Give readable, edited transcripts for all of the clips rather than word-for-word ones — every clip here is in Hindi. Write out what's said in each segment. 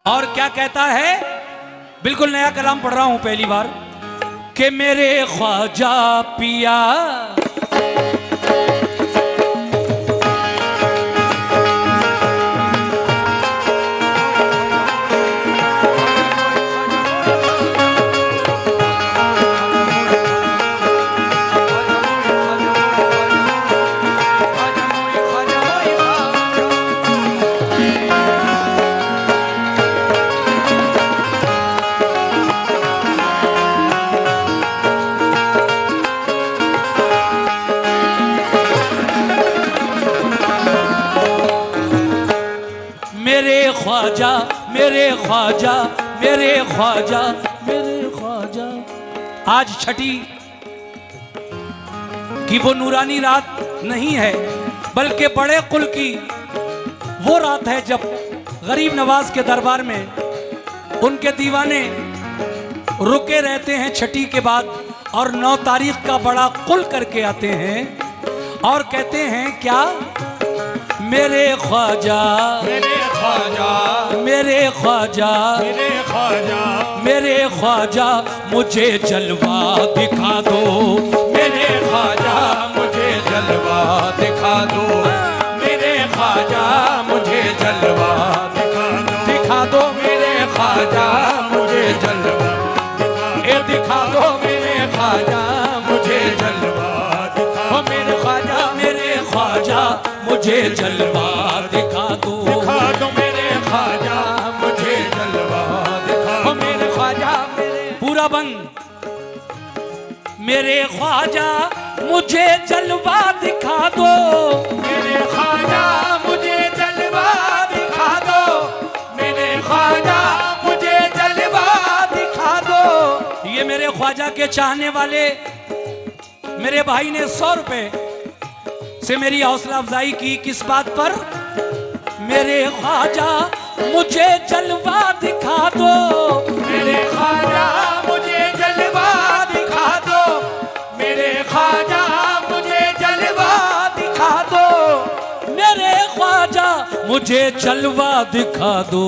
और क्या कहता है, बिल्कुल नया कलाम पढ़ रहा हूं पहली बार, कि मेरे ख्वाजा पिया ख्वाजा मेरे ख्वाजा मेरे ख्वाजा मेरे ख्वाजा। आज छठी की वो नूरानी रात नहीं है, बल्कि बड़े कुल की वो रात है जब गरीब नवाज के दरबार में उनके दीवाने रुके रहते हैं छठी के बाद, और 9 तारीख का बड़ा कुल करके आते हैं और कहते हैं क्या, मेरे ख्वाजा मेरे ख्वाजा मेरे ख्वाजा मेरे ख्वाजा मेरे ख्वाजा मुझे जलवा दिखा दो, मेरे ख्वाजा मुझे जलवा दिखा दो, मेरे ख्वाजा मुझे जलवा दिखा दो, मेरे ख्वाजा मुझे जलवा दिखा दो, मेरे ख्वाजा मुझे जलवा दिखा, मेरे ख्वाजा मुझे जलवा दिखा दो, मेरे ख्वाजा मुझे जलवा दिखा, मेरे ख्वाजा पूरा बंद, मेरे ख्वाजा मुझे जलवा दिखा दो, मेरे ख्वाजा मुझे जलवा दिखा दो, मेरे ख्वाजा मुझे जलवा दिखा दो। ये मेरे ख्वाजा के चाहने वाले मेरे भाई ने 100 रुपए से मेरी हौसला अफजाई की, किस बात पर, मेरे ख्वाजा मुझे जलवा दिखा दो, मेरे ख्वाजा मुझे जलवा दिखा दो, मेरे ख्वाजा मुझे जलवा दिखा दो, मेरे ख्वाजा मुझे जलवा दिखा दो,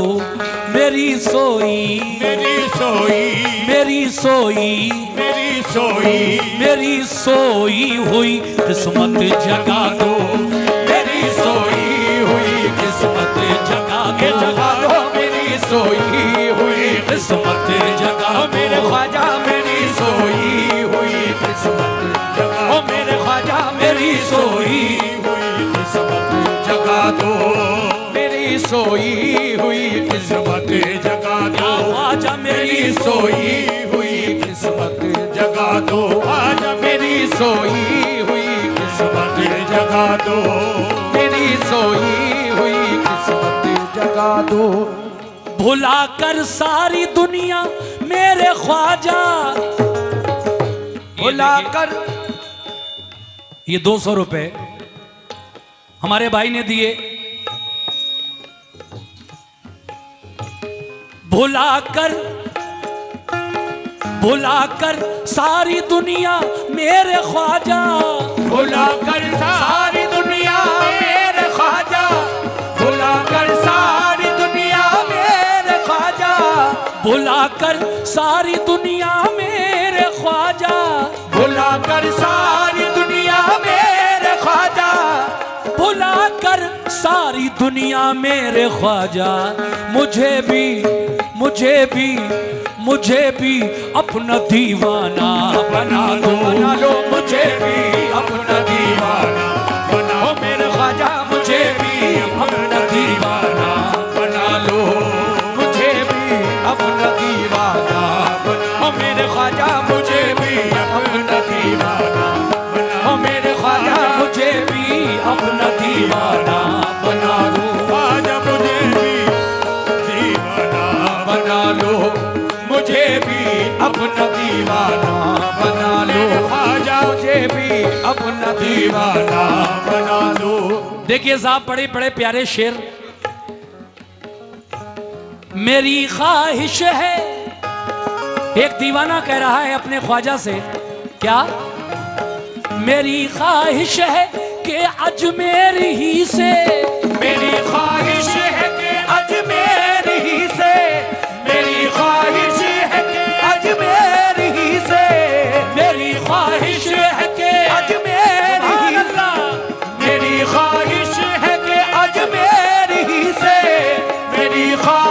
मेरी सोई मेरी सोई मेरी सोई मेरी सोई मेरी सोई हुई किस्मत जगा दो, मेरी सोई हुई किस्मत जगा दो, मेरी सोई हुई किस्मत जगा, मेरे ख्वाजा मेरी सोई हुई किस्मत जगा, मेरे ख्वाजा मेरी सोई हुई किस्मत जगा दो, मेरी सोई हुई किस्मत जगा दो, ख्वाजा मेरी सोई हुई किस्मत जगा दो, ख्वाजा मेरी सोई हुई किस्मत जगा दो, मेरी सोई हुई किस्मत जगा दो, भुला कर सारी दुनिया मेरे ख्वाजा, भुला कर। ये 200 रुपए हमारे भाई ने दिए, भुला कर सारी दुनिया मेरे ख्वाजा, भुला कर सारी दुनिया मेरे ख्वाजा, भुला कर सारी दुनिया मेरे ख्वाजा, भुला कर सारी दुनिया मेरे ख्वाजा, भुला कर सारी दुनिया मेरे ख्वाजा, भुला कर सारी दुनिया मेरे ख्वाजा, मुझे भी अपना दीवाना बना लो, मुझे भी अपना दीवाना बना लो, मेरे ख्वाजा मुझे भी अपना दीवाना बना लो, मुझे भी अपना दीवाना बना लो, मेरे ख्वाजा मुझे भी अपना दीवाना बना लो, मेरे ख्वाजा मुझे भी अपना दीवाना बना लो, ख्वाजा मुझे भी दीवाना बना लो, मुझे भी अपना दीवाना बना लो, ख्वाजा मुझे भी अपना दीवाना बना लो। देखिए साहब, बड़े बड़े प्यारे शेर, मेरी ख्वाहिश है, एक दीवाना कह रहा है अपने ख्वाजा से, क्या, मेरी ख्वाहिश है कि अजमेर ही से, मेरी ख्वाहिश है कि अजमेर ही से,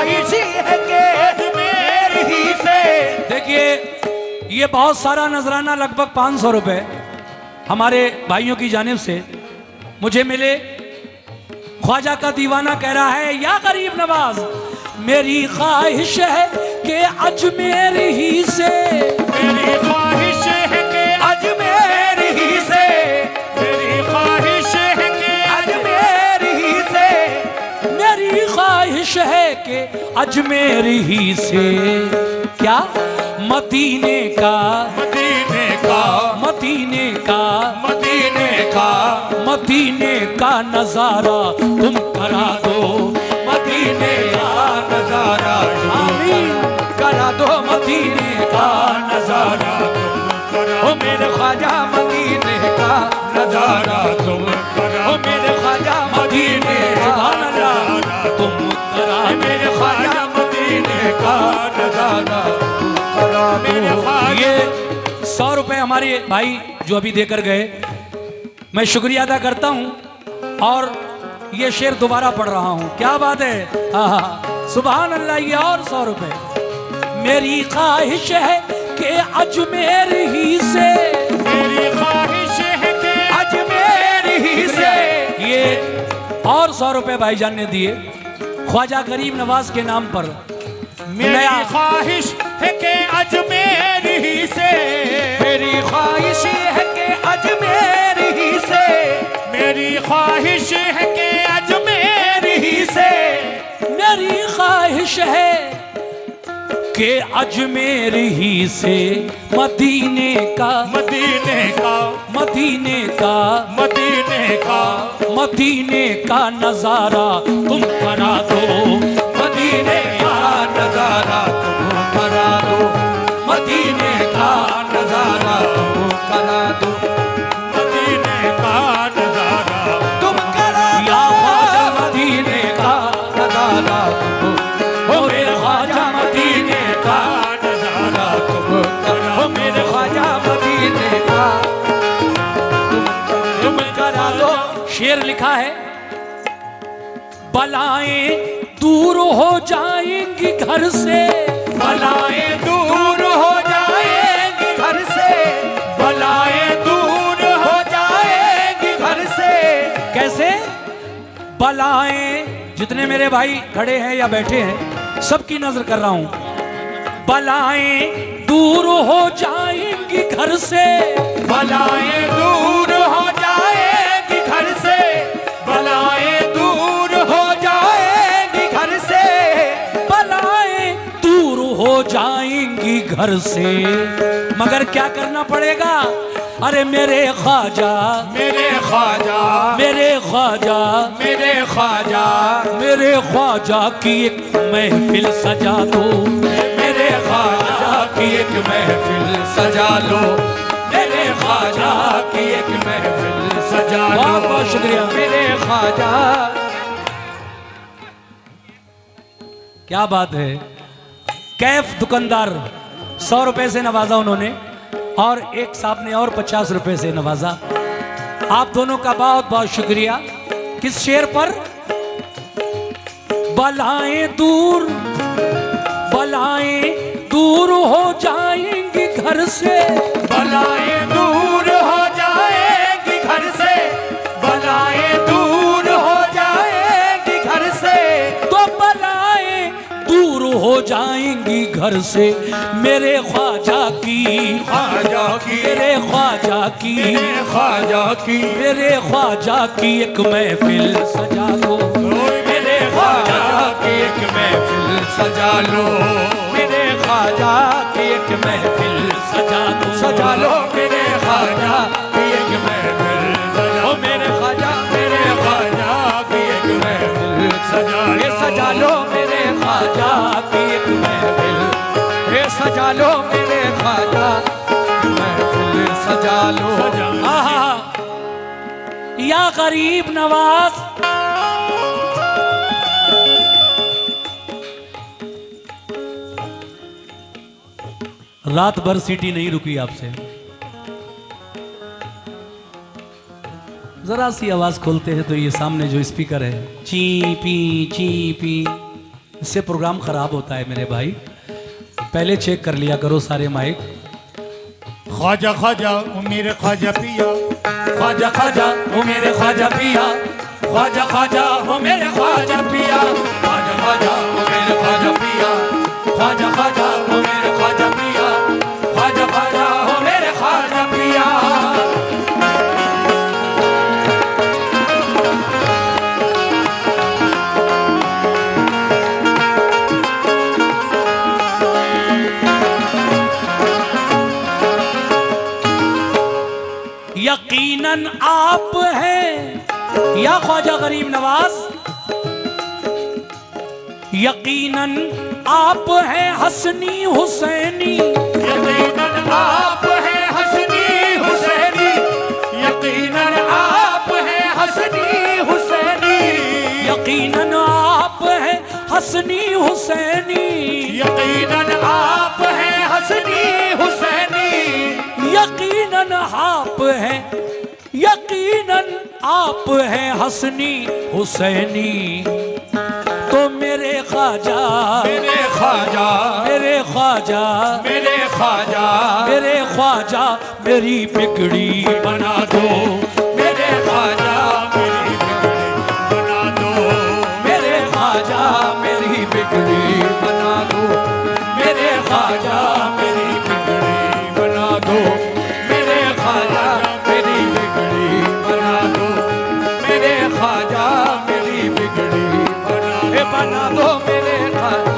ख्वाहिश है कि अजमेर ही से। देखिए ये बहुत सारा नजराना लगभग 500 रुपए हमारे भाइयों की जानिब से मुझे मिले। ख्वाजा का दीवाना कह रहा है, या गरीब नवाज मेरी ख्वाहिश है कि अजमेर ही से, मेरी ख्वाहिश है कि अजमेर ही से, मेरी ख्वाहिश है कि अजमेर ही से, मेरी ख्वाहिश है कि अजमेर ही से। क्या मदीने का, मदीने का, मदीने का, मदीने का, मदीने का नजारा तुम करा दो, मदीने का नजारा आमीन करा दो, मदीने का नजारा तुम करा। ओ मेरे ख्वाजा मदीने का नजारा तुम करा। ओ मेरे ख्वाजा मदीने का सुभान अल्लाह तुम करा। मेरे ख्वाजा मदीने का नजारा तुम करा। मेरे ख्वाजा ये 100 रुपए हमारे भाई जो अभी देकर गए, मैं शुक्रिया अदा करता हूँ और ये शेर दोबारा पढ़ रहा हूँ। क्या बात है, सुभान अल्लाह। ये और 100 रुपए। मेरी ख्वाहिश है कि अजमेर ही से, मेरी ख्वाहिश है कि अजमेर ही से। ये और 100 रुपए भाईजान ने दिए ख्वाजा गरीब नवाज के नाम पर। मेरी ख्वाहिश है कि अजमेर ही से, मेरी ख्वाहिश है कि अजमेर ही से, मेरी ख्वाहिश है कि अजमेर ही से, मेरी ख्वाहिश है कि अजमेर ही से मदीने का, मदीने का, मदीने का, मदीने का, मदीने का नजारा तुम करा दो, मदीने का नजारा तुम करा दो, मदीने का नजारा तुम करा दो, मदीने का नजारा तुम करा दो। या ख्वाजा मदीने का नजारा तुम, ओ मेरे ख्वाजा मदीने का नजारा तुम करा। ओ मेरे ख्वाजा मदीने का तुम करा दो। शेर लिखा है, बलाएं दूर हो जाएंगी घर से, बलाएं दूर हो जाएंगी घर से, बलाएं दूर हो जाएंगी घर से। कैसे? बलाएं, जितने मेरे भाई खड़े हैं या बैठे हैं सबकी नजर कर रहा हूं। बलाएं दूर हो जाएंगी घर से, बलाएं दूर हो जाएंगी घर से, बलाएं दूर हो जाएंगी घर से, बलाएं दूर हो जाएंगी घर से। मगर क्या करना पड़ेगा? अरे मेरे ख्वाजा, मेरे ख्वाजा, मेरे ख्वाजा, मेरे ख्वाजा, मेरे ख्वाजा की एक महफिल सजा दो, मेरे ख्वाजा की एक महफिल सजा लो, मेरे ख्वाजा की एक महफिल सजा लो। बहुत बहुत शुक्रिया। मेरे ख्वाजा। क्या बात है। कैफ दुकानदार 100 रुपए से नवाजा उन्होंने और एक साहब ने और 50 रुपए से नवाजा। आप दोनों का बहुत बहुत शुक्रिया। किस शेर पर? बलाएं दूर, बलाएं दूर हो जाएंगी घर से, बलाएं दूर हो जाएंगी घर से, बलाएं दूर हो जाएंगी घर से, तो बलाएं दूर हो जाएंगी घर से। मेरे ख्वाजा की, ख्वाजा की, मेरे ख्वाजा की, मेरे ख्वाजा की, मेरे ख्वाजा की एक महफिल सजा दो, मेरे ख्वाजा की एक महफिल सजा लो, मेरे ख्वाजा की एक महफिल सजा दो, सजा लो, मेरे ख्वाजा की एक महफिल सजा लो, मेरे ख्वाजा, मेरे ख्वाजा की एक महफिल सजा लो, ये सजा लो मेरे ख्वाजा की एक महफिल, ये सजा लो मेरे ख्वाजा की महफिल सजा लो। आहा, या गरीब नवाज, रात भर सीटी नहीं रुकी आपसे। जरा सी आवाज खोलते हैं तो ये सामने जो स्पीकर है ची पी, इससे प्रोग्राम खराब होता है मेरे भाई। पहले चेक कर लिया करो सारे माइक। ख्वाजा ख्वाजा ओ मेरे ख्वाजा पिया, ख्वाजा ख्वाजा ओ मेरे ख्वाजा पिया, ख्वाजा ख्वाजा ओ मेरे ख्वाजा पिया, ख्वाजा ख्वाजा ओ मेरे ख्वाजा पिया, ख्वाजा ख्वाजा ओ मेरे ख्वाजा पिया, ख्वाजा ख्वाजा ओ मेरे ख्वाजा पिया। यकीनन आप हैं या ख्वाजा गरीब नवाज, यकीनन आप हैं हसनी हुसैनी, यकीनन आप हैं हसनी हुसैनी, यकीनन आप हैं हसनी हुसैनी, यकीनन आप हैं हसनी हुसैनी, यकीनन आप हैं हसनी हुसैनी, यकीनन आप हैं, यकीनन आप हैं हसनी हुसैनी। तो मेरे ख्वाजा, मेरे ख्वाजा, मेरे ख्वाजा, मेरे ख्वाजा, मेरे ख्वाजा मेरी बिगड़ी बना दो, मेरे ख्वाजा मेरी बिगड़ी बना दो, मेरे ख्वाजा मेरी बिगड़ी बना दो, मेरे ख्वाजा मेरी बिगड़ी बना दो, मेरे ख्वाजा मेरी बिगड़ी बना दो, मेरे ख्वाजा मेरी बिगड़ी बना दो, मेरे ख्वाजा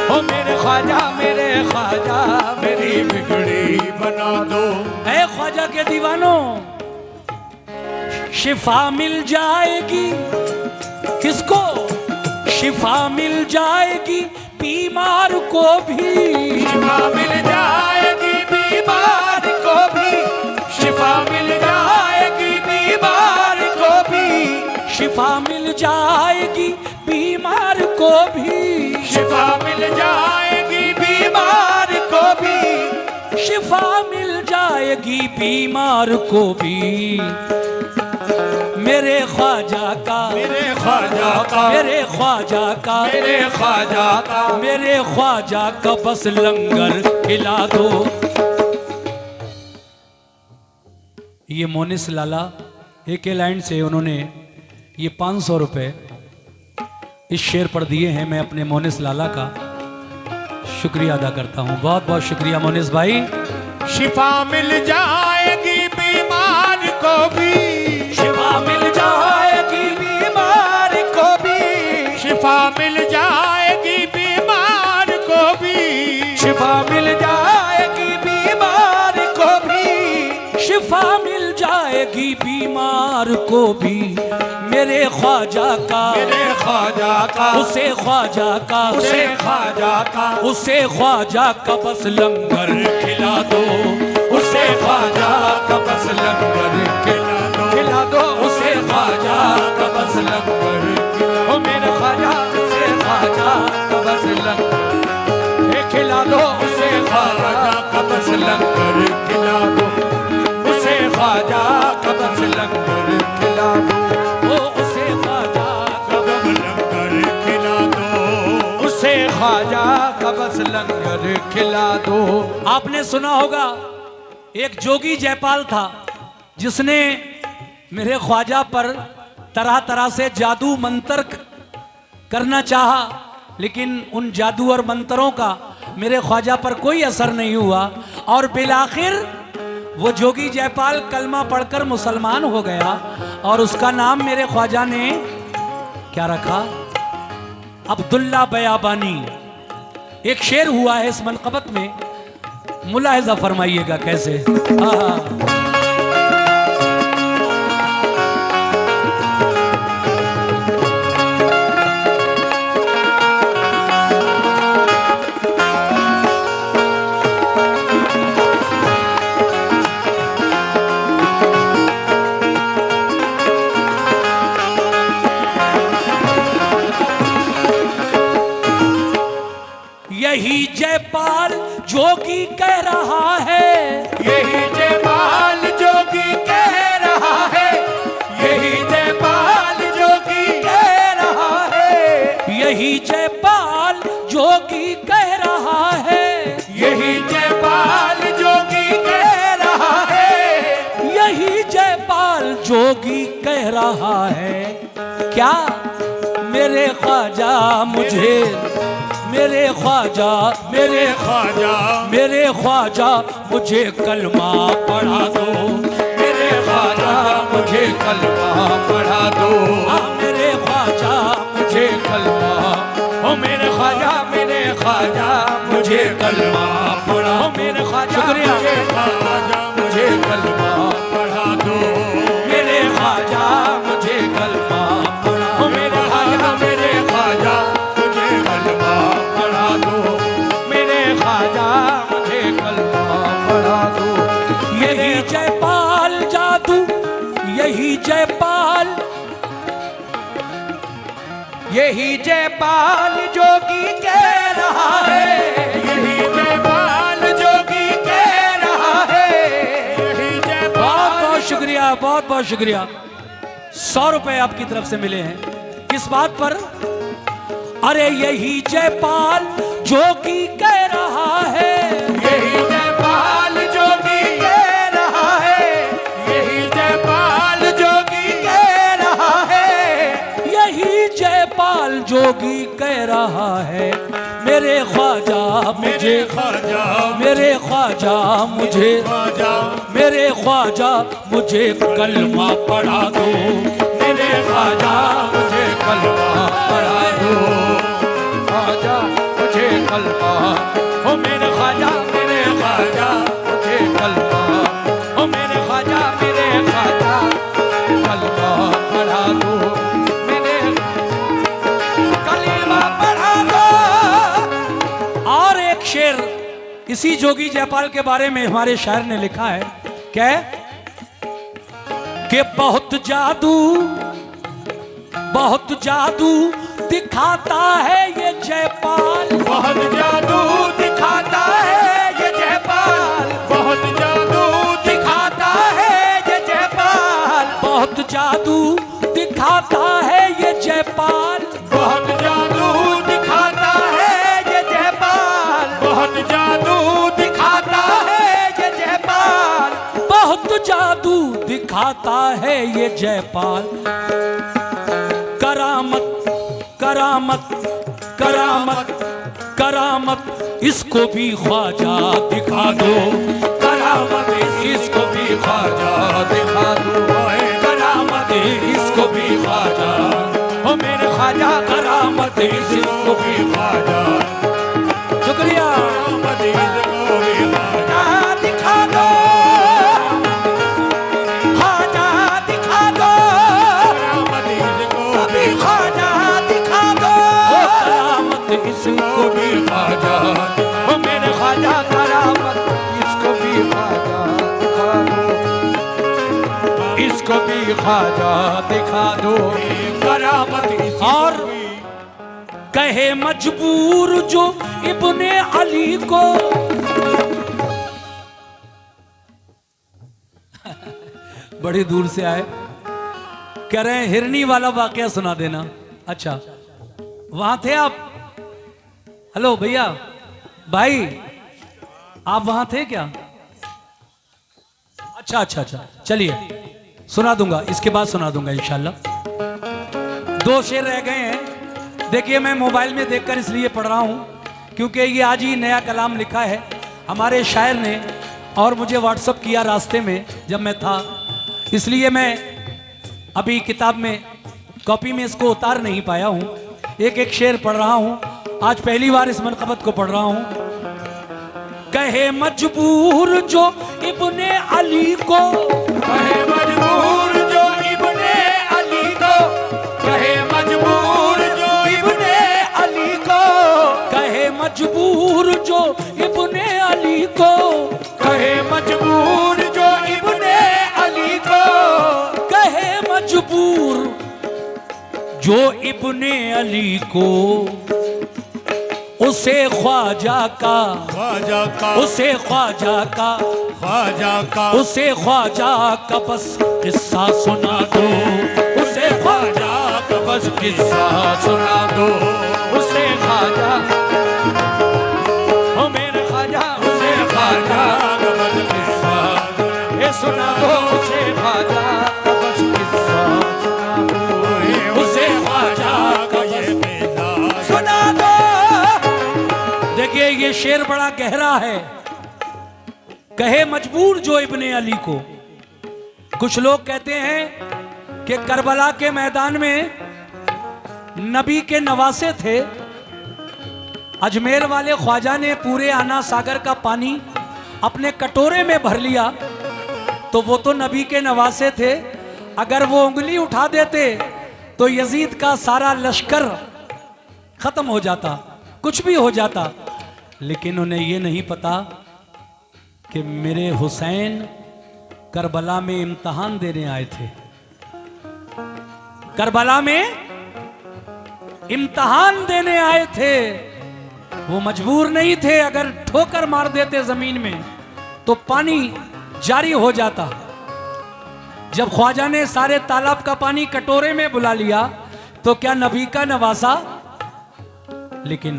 ओ मेरे ख्वाजा, मेरे ख्वाजा मेरी बिगड़ी बना दो। ऐ ख्वाजा के दीवानों, शिफा मिल जाएगी किसको? शिफा मिल जाएगी बीमार को भी, शिफा मिल जाएगी बीमार को भी, शिफा मिल जाएगी बीमार को भी, शिफा मिल जाएगी बीमार को भी, शिफा मिल जाएगी बीमार को भी, शिफा मिल जाएगी बीमार को भी। मेरे ख्वाजा का, मेरे ख्वाजा का, मेरे ख्वाजा का, मेरे ख्वाजा का, मेरे ख्वाजा का बस लंगर खिला दो। ये मोनिस लाला AK लाइन से उन्होंने ये 500 रुपये इस शेर पर दिए हैं। मैं अपने मोनिस लाला का शुक्रिया अदा करता हूँ। बहुत बहुत शुक्रिया मोनिस भाई। शिफा मिल जाएगी बीमार को भी, शिफा मिल जाएगी बीमार को भी, शिफा मिल जाएगी बीमार को भी, शिफा मिल जाएगी बीमार को भी, शिफा मिल जाएगी बीमार को भी। मेरे ख्वाजा का, मेरे ख्वाजा का, उसे ख्वाजा का, उसे ख्वाजा का, उसे ख्वाजा का बस लंगर खिला दो, उसे ख्वाजा का बस लंगर खिला दो, उसे ख्वाजा का बस लंगर ओ मेरे ख्वाजा, उसे ख्वाजा का बस लंगर खिला दो, उसे ख्वाजा का बस लंगर खिला दो, उसे ख्वाजा का बस लंगर खिला दो, उसे ख्वाजा का बस लंगर खिला दो, उसे ख्वाजा का बस लंगर खिला दो। आपने सुना होगा एक जोगी जयपाल था जिसने मेरे ख्वाजा पर तरह तरह से जादू मंत्र करना चाहा, लेकिन उन जादू और मंत्रों का मेरे ख्वाजा पर कोई असर नहीं हुआ और बिलाखिर वो जोगी जयपाल कलमा पढ़कर मुसलमान हो गया और उसका नाम मेरे ख्वाजा ने क्या रखा? अब्दुल्ला बयाबानी। एक शेर हुआ है इस मनक़बत में, मुलाहिज़ा फरमाइएगा कैसे। यही जयपाल जोगी कह रहा है, यही जयपाल जोगी कह रहा है, यही जयपाल जोगी कह रहा है, यही जयपाल जोगी कह रहा है, यही जयपाल जोगी कह रहा है, यही जयपाल जोगी कह रहा है। क्या मेरे ख्वाजा मुझे, मेरे ख्वाजा, मेरे ख्वाजा, मेरे ख्वाजा मुझे कलमा पढ़ा दो, मेरे ख्वाजा मुझे कलमा पढ़ा दो, मेरे ख्वाजा मुझे कलमा, ओ मेरे ख्वाजा, मेरे ख्वाजा मुझे कलमा पढ़ा, ओ मेरे ख्वाजा, शुक्रिया। मुझे ख्वाजा मुझे कलमा पढ़ा दो, मेरे ख्वाजा मुझे कलमा पढ़ा, ओ मेरे ख्वाजा, मेरे ख्वाजा मुझे कलमा पढ़ा दो, मेरे ख्वाजा मुझे कलमा पढ़ा दो। यही जयपाल जादू, यही जयपाल, यही जयपाल जोगी कह रहा है, यही जयपाल जोगी कह रहा है, यही बहुत जयपाल। बहुत शुक्रिया, बहुत बहुत शुक्रिया। 100 रुपए आपकी तरफ से मिले हैं। किस बात पर? अरे यही जयपाल जोगी कह रहा है, यही जयपाल जोगी कह रहा है, यही जयपाल जोगी कह रहा है, यही जयपाल जोगी कह रहा है। मेरे ख्वाजा मुझे, मेरे ख्वाजा, मेरे ख्वाजा मुझे, ख्वाजा, मेरे ख्वाजा मुझे कलमा पढ़ा दो, मेरे ख्वाजा मुझे कलमा पढ़ा दो, ख्वाजा मुझे कलमा, ओ मेरे ख्वाजा, मेरे ख्वाजा मुझे कलमा, ओ मेरे ख्वाजा, मेरे ख्वाजा कलमा पढ़ा दो, मेरे कलमा पढ़ा दो। और एक शेर इसी जोगी जयपाल के बारे में हमारे शायर ने लिखा है। क्या? कि बहुत जादू, बहुत जादू दिखाता है ये जयपाल, बहुत जादू दिखाता है ये जयपाल, बहुत जादू दिखाता है ये जयपाल, बहुत जादू दिखाता है ये जयपाल, बहुत जादू दिखाता है ये जयपाल, बहुत जादू दिखाता है ये जयपाल, बहुत जादू दिखाता है ये जयपाल। करामत, करामत, करामत, करामत इसको भी ख्वाजा दिखा दो, करामत इसको भी ख्वाजा दिखा दो, करामत इसको भी ख्वाजा, ओ मेरे ख्वाजा करामत इसको भी ख्वाजा, शुक्रिया। करामत इसको भी ख्वाजा दिखा दो, ख्वाजा दिखा दो, करामत इसको भी ख्वाजा दिखा दो, करामत इसको भी ख्वाजा, ओ मेरे ख्वाजा करामत इसको भी ख्वाजा दिखा दो, इसको भी ख्वाजा दिखा दो, करामत इसको और भी। कहे मजबूर जो इब्ने अली को, बड़ी दूर से आए, कह रहे हैं हिरनी वाला वाकया सुना देना। अच्छा, वहां थे आप? हेलो भैया, भाई आप वहां थे क्या? अच्छा अच्छा अच्छा, चलिए सुना दूंगा, इसके बाद सुना दूंगा इंशाल्लाह। 2 शेर रह गए हैं। देखिए, मैं मोबाइल में देखकर इसलिए पढ़ रहा हूं क्योंकि ये आज ही नया कलाम लिखा है हमारे शायर ने, और मुझे व्हाट्सअप किया रास्ते में जब मैं था, इसलिए मैं अभी किताब में, कॉपी में इसको उतार नहीं पाया हूं। एक एक शेर पढ़ रहा हूं, आज पहली बार इस मनक़बत को पढ़ रहा हूं। कहे मजबूर जो इब्ने अली को, कहे मजबूर जो इब्ने अली को, कहे मजबूर जो इब्ने अली को, कहे मजबूर जो इब्ने अली को, कहे मजबूर जो इब्ने अली को, कहे मजबूर जो इब्ने अली को, उसे ख्वाजा का, ख्वाजा का, उसे ख्वाजा का, ख्वाजा का, उसे ख्वाजा का बस किस्सा सुना दो, उसे ख्वाजा का बस किस्सा सुना दो, उसे ख्वाजा सुना दो उसे ख्वाजा का बस किस्सा सुना दो उसे ख्वाजा का ये मिजाज सुना दो। देखिए ये शेर बड़ा गहरा है। कहे मजबूर जो इब्ने अली को। कुछ लोग कहते हैं कि करबला के मैदान में नबी के नवासे थे। अजमेर वाले ख्वाजा ने पूरे आना सागर का पानी अपने कटोरे में भर लिया, तो वो तो नबी के नवासे थे। अगर वो उंगली उठा देते तो यजीद का सारा लश्कर खत्म हो जाता, कुछ भी हो जाता। लेकिन उन्हें ये नहीं पता कि मेरे हुसैन करबला में इम्तिहान देने आए थे। करबला में इम्तिहान देने आए थे। वो मजबूर नहीं थे। अगर ठोकर मार देते जमीन में तो पानी जारी हो जाता। जब ख्वाजा ने सारे तालाब का पानी कटोरे में बुला लिया तो क्या नबी का नवासा। लेकिन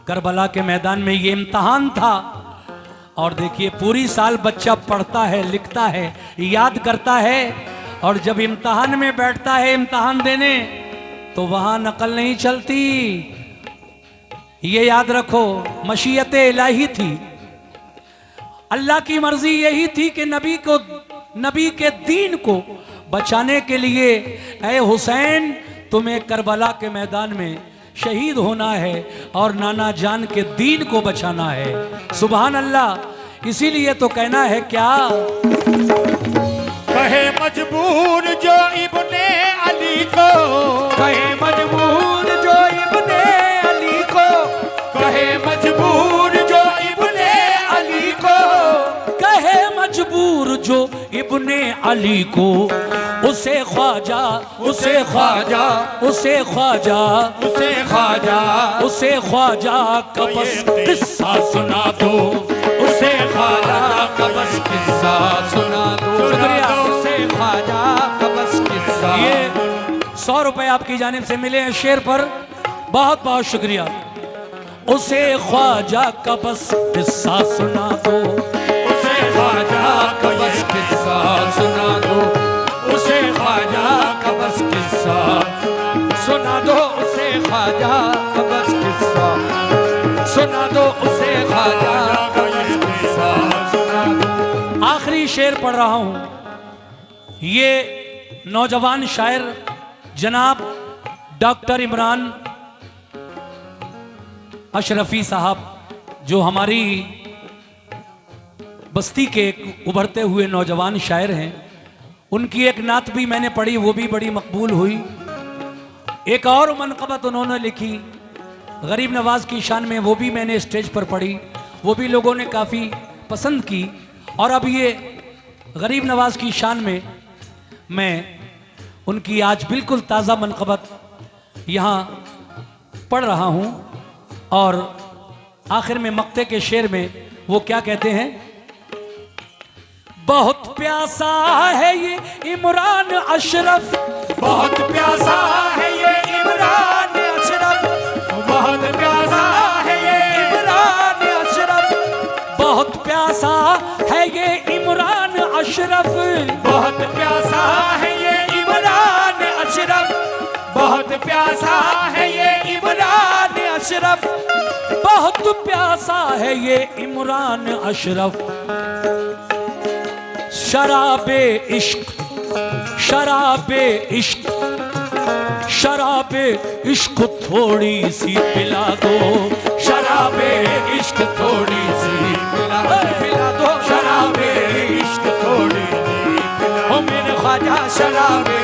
करबला के मैदान में ये इम्तिहान था। और देखिए पूरी साल बच्चा पढ़ता है, लिखता है, याद करता है, और जब इम्तिहान में बैठता है इम्तिहान देने तो वहां नकल नहीं चलती। ये याद रखो, मशीयत इलाही थी। अल्लाह की मर्जी यही थी कि नबी के दीन को बचाने के लिए, ऐ हुसैन तुम्हें करबला के मैदान में शहीद होना है और नाना जान के दीन को बचाना है। सुभान अल्लाह। इसीलिए तो कहना है क्या, कहे मजबूर जो इब्ने अली को, कहे मजबूर जो इब्ने अली को, कहे मजबूर जो इब्ने अली को, कहे मजबूर जो इब्ने अली को, उसे ख्वाजा, उसे ख्वाजा, उसे ख्वाजा, उसे ख्वाजा, उसे ख्वाजा का बस किस्सा सुना दो, उसे ख्वाजा का बस किस्सा सुना दो। शुक्रिया। उसे ख्वाजा का बस किस्सा। ये 100 रुपए आपकी जानिब से मिले हैं शेर पर, बहुत बहुत शुक्रिया। उसे ख्वाजा का बस किस्सा सुना दो, उसे ख्वाजा का बस किस्सा सुना दो, उसे ख्वाजा का बस किस्सा सुना दो, उसे ख्वाजा का बस किस्सा सुना दो, उसे ख्वाजा का बस किस्सा सुना दो। आखिरी शेर पढ़ रहा हूं। ये नौजवान शायर जनाब डॉक्टर इमरान अशरफी साहब, जो हमारी बस्ती के उभरते हुए नौजवान शायर हैं, उनकी एक नात भी मैंने पढ़ी, वो भी बड़ी मकबूल हुई। एक और मनक़बत उन्होंने लिखी गरीब नवाज की शान में, वो भी मैंने स्टेज पर पढ़ी, वो भी लोगों ने काफ़ी पसंद की। और अब ये गरीब नवाज की शान में मैं उनकी आज बिल्कुल ताज़ा मनक़बत यहाँ पढ़ रहा हूँ। और आखिर में मक्ते के शेर में वो क्या कहते हैं, बहुत प्यासा है ये इमरान अशरफ, बहुत प्यासा है ये इमरान अशरफ, बहुत प्यासा है ये इमरान अशरफ, बहुत प्यासा है ये इमरान अशरफ, बहुत प्यासा है ये इमरान अशरफ, बहुत प्यासा है ये इमरान अशरफ, बहुत प्यासा है ये इमरान अशरफ। शराबे इश्क, शराबे इश्क, शराबे इश्क थोड़ी सी पिला दो, शराबे इश्क थोड़ी सी पिला दो, शराबे इश्क थोड़ी सी पिला दो। ओ मेरे ख्वाजा शराबे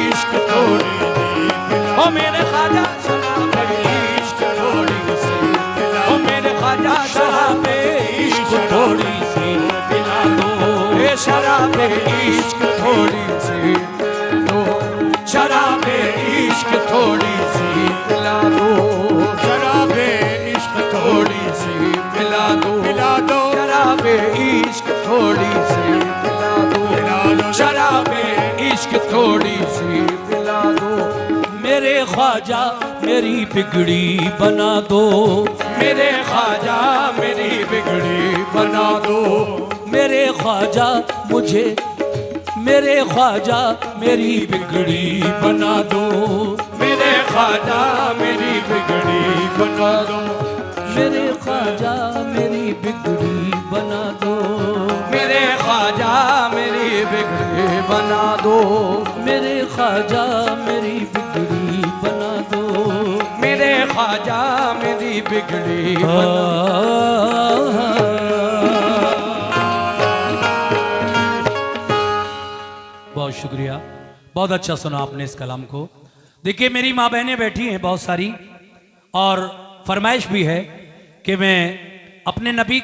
इश्क थोड़ी सी पिला दो, ओ मेरे ख्वाजा शराबे इश्क थोड़ी सी पिला दो, ओ मेरे ख्वाजा शराबे इश्क थोड़ी सी पिला दो, ए शराबे इश्क थोड़ी सी दो, शराबे इश्क थोड़ी सी पिला दो, शराबे इश्क थोड़ी सी पिला दो, शराबे इश्क थोड़ी सी पिला दो, शराबे इश्क थोड़ी सी पिला दो। मेरे ख्वाजा मेरी बिगड़ी बना दो, मेरे ख्वाजा मेरी बिगड़ी बना दो, मेरे ख्वाजा मुझे मेरे ख्वाजा मेरी बिगड़ी बना दो। मेरे ख्वाजा मेरी बिगड़ी बना दो। मेरे ख्वाजा मेरी बिगड़ी बना दो। मेरे ख्वाजा मेरी बिगड़ी बना दो। मेरे ख्वाजा मेरी बिगड़ी बना दो। मेरे ख्वाजा मेरी बिगड़ी बना बहुत शुक्रिया, बहुत अच्छा सुना आपने इस कलाम को। देखिए मेरी माँ बहनें बैठी हैं बहुत सारी, और फरमाइश भी है कि मैं अपने नबी